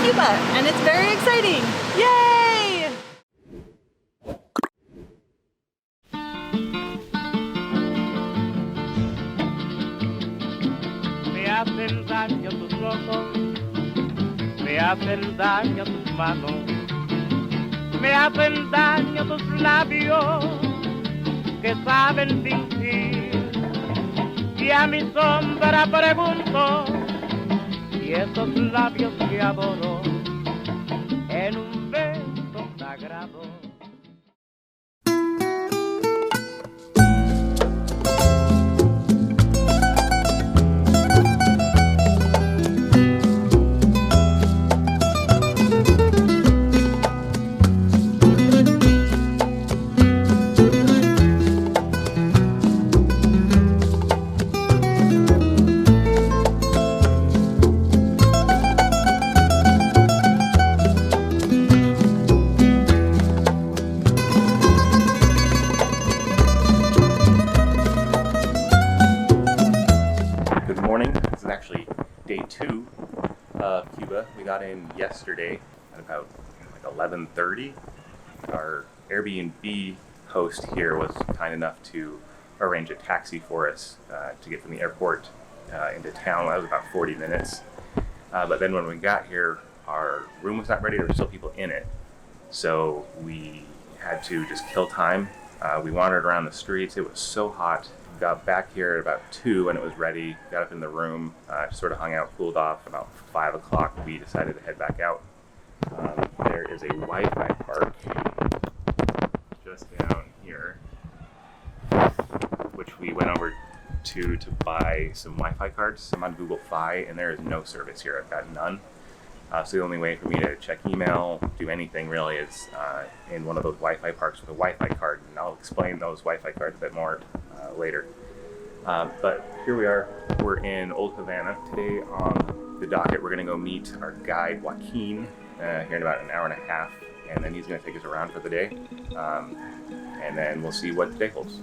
Cuba, and it's very exciting. Yay! Me hacen daño tus ojos, me hacen daño tus manos, me hacen daño tus labios que saben fingir. Y a mi sombra pregunto, y esos labios que adoro en un beso sagrado. Day 2 of Cuba. We got in yesterday at about 11:30. Our Airbnb host here was kind enough to arrange a taxi for us to get from the airport into town. That was about 40 minutes. But then when we got here, our room was not ready. There were still people in it. So we had to just kill time. We wandered around the streets. It was so hot. Got back here at about 2 when it was ready, got up in the room, sort of hung out, cooled off. About 5 o'clock, we decided to head back out. There is a Wi-Fi park just down here, which we went over to buy some Wi-Fi cards. I'm on Google Fi, and there is no service here. I've got none. So the only way for me to check email, do anything really, is in one of those Wi-Fi parks with a Wi-Fi card. And I'll explain those Wi-Fi cards a bit more later. But here we are. We're in Old Havana. Today on the docket, we're going to go meet our guide, Joaquin, here in about an hour and a half. And then he's going to take us around for the day. And then we'll see what the day holds.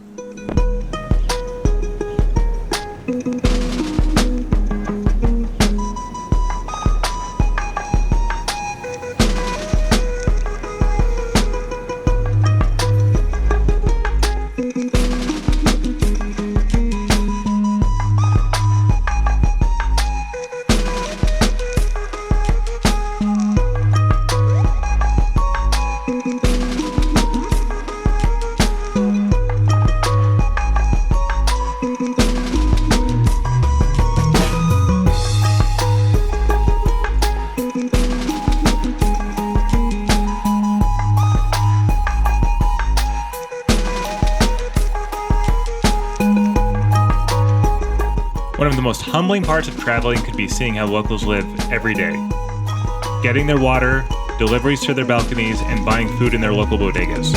One of the most humbling parts of traveling could be seeing how locals live every day. Getting their water, deliveries to their balconies, and buying food in their local bodegas.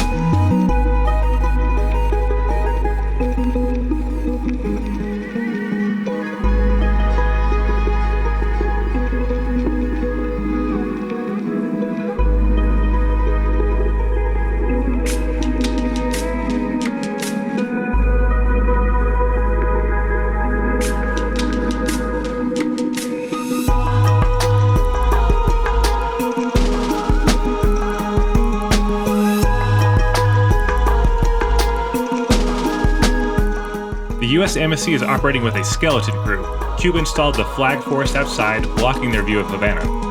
The U.S. Embassy is operating with a skeleton crew. Cuba installed the flag forest outside, blocking their view of Havana.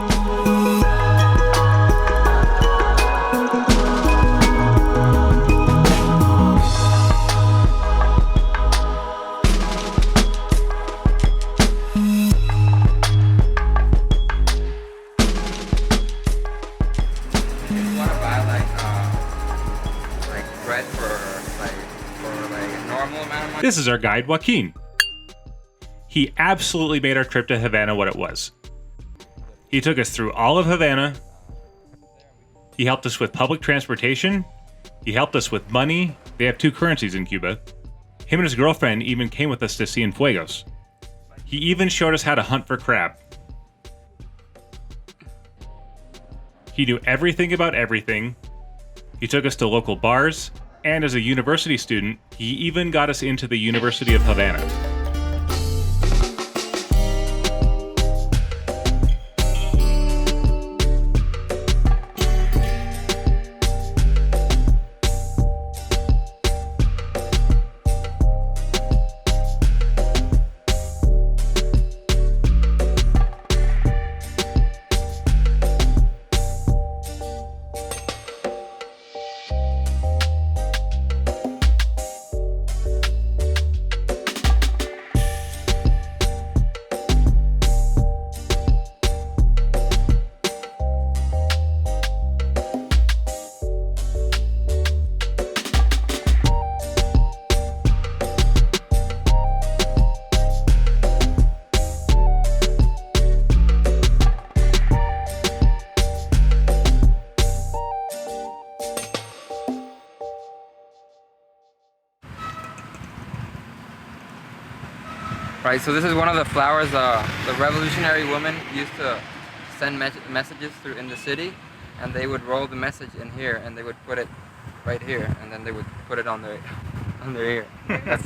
This is our guide, Joaquin. He absolutely made our trip to Havana what it was. He took us through all of Havana. He helped us with public transportation. He helped us with money. They have 2 currencies in Cuba. Him and his girlfriend even came with us to Cienfuegos. He even showed us how to hunt for crab. He knew everything about everything. He took us to local bars. And as a university student, he even got us into the University of Havana. Alright, so this is one of the flowers the revolutionary women used to send messages through in the city, and they would roll the message in here and they would put it right here, and then they would put it on their ear. That's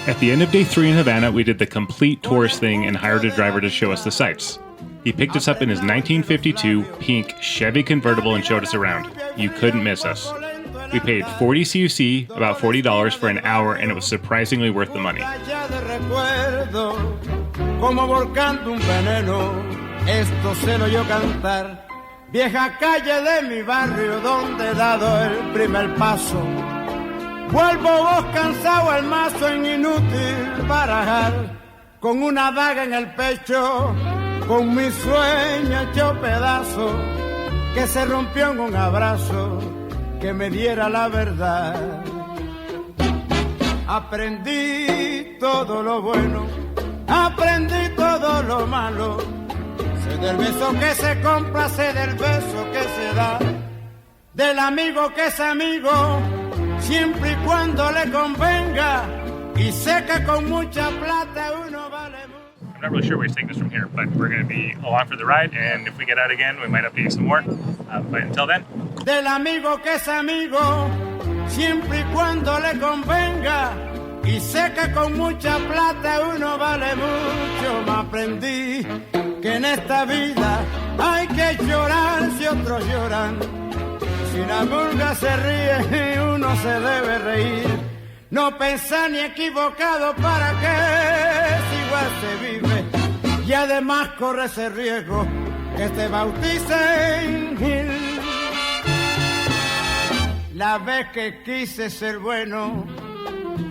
At the end of day 3 in Havana, we did the complete tourist thing and hired a driver to show us the sights. He picked us up in his 1952 pink Chevy convertible and showed us around. You couldn't miss us. We paid 40 CUC, about $40 for an hour, and it was surprisingly worth the money. Vieja calle de mi barrio donde he dado el primer paso. Vuelvo vos cansado al mazo en inútil barajar, con una daga en el pecho, con mi sueño hecho pedazo, que se rompió en un abrazo que me diera la verdad. Aprendí todo lo bueno, aprendí todo lo malo. Sé del beso que se compra, sé del beso que se da, del amigo que es amigo, siempre y cuando le convenga, y sé que con mucha plata uno vale mucho. I'm not really sure where he's taking us from here, but we're going to be along for the ride, and if we get out again, we might have to eat some more. But until then. Del amigo que es amigo, siempre y cuando le convenga, y sé que con mucha plata uno vale mucho. Me aprendí que en esta vida hay que llorar si otros lloran. Si la murga se ríe, uno se debe reír. No pensar ni equivocado para qué, si igual se vive. Y además corre ese riesgo que te bauticen. La vez que quise ser bueno,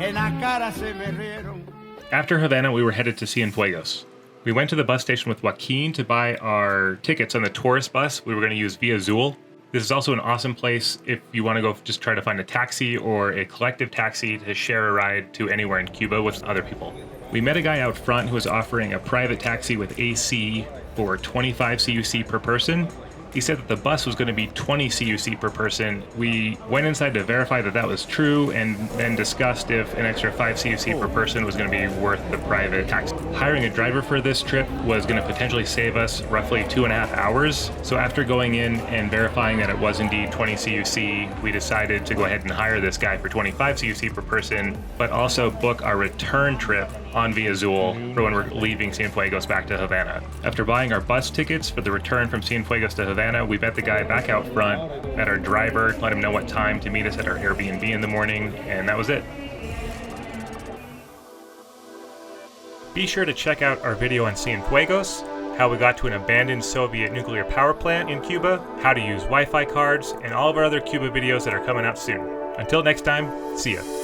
en la cara se me rieron. After Havana, we were headed to Cienfuegos. We went to the bus station with Joaquin to buy our tickets on the tourist bus. We were going to use Via Azul. This is also an awesome place if you want to go just try to find a taxi or a collective taxi to share a ride to anywhere in Cuba with other people. We met a guy out front who was offering a private taxi with AC for 25 CUC per person. He said that the bus was going to be 20 CUC per person. We went inside to verify that that was true and then discussed if an extra 5 CUC per person was going to be worth the private taxi. Hiring a driver for this trip was going to potentially save us roughly 2.5 hours. So after going in and verifying that it was indeed 20 CUC, we decided to go ahead and hire this guy for 25 CUC per person, but also book our return trip on Via Azul for when we're leaving Cienfuegos back to Havana. After buying our bus tickets for the return from Cienfuegos to Havana, we met the guy back out front, met our driver, let him know what time to meet us at our Airbnb in the morning, and that was it. Be sure to check out our video on Cienfuegos, how we got to an abandoned Soviet nuclear power plant in Cuba, how to use Wi-Fi cards, and all of our other Cuba videos that are coming out soon. Until next time, see ya.